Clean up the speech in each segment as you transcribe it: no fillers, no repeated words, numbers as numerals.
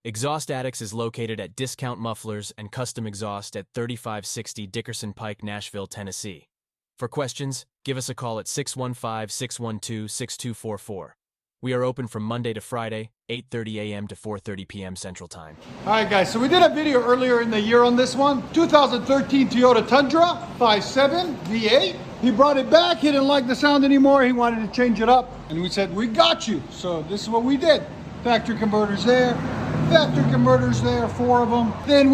Exhaust Addicts is located at Discount Mufflers and Custom Exhaust at 3560 Dickerson Pike, Nashville, Tennessee. For questions, give us a call at 615-612-6244. We are open from Monday to Friday, 8:30 a.m. to 4:30 p.m. Central Time. All right, guys, so we did a video earlier in the year on this one. 2013 Toyota Tundra 5.7 V8. He brought it back. He didn't like the sound anymore. He wanted to change it up. And we said, we got you. So this is what we did. Factory converters there. Factory converters there, 4 of them. Then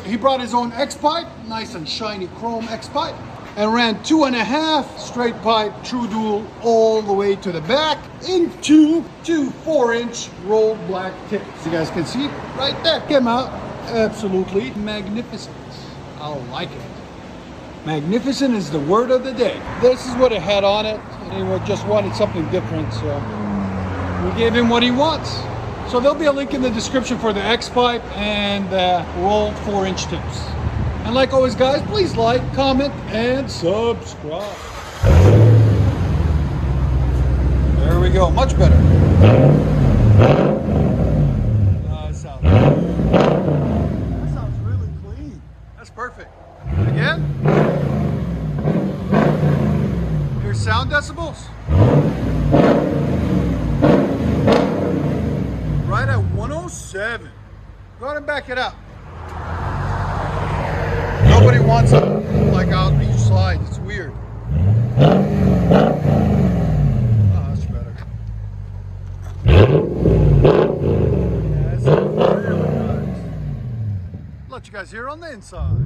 he brought his own X-pipe, nice and shiny chrome X-pipe, and ran 2.5 straight pipe true dual all the way to the back into 2 4-inch rolled black tips. You guys can see it right there. Came out absolutely magnificent. I like it. Magnificent is the word of the day. This is what it had on it, and we just wanted something different, so we gave him what he wants. So there'll be a link in the description for the X-pipe and the rolled 4-inch tips. And like always, guys, please like, comment, and subscribe. There we go, much better. That sounds really clean. That's perfect. Again. Here's sound decibels. Right at 107. Go ahead and back it up. Nobody wants it like out each slide. It's weird. Oh, that's better. Yeah, that's really nice. Let you guys hear on the inside.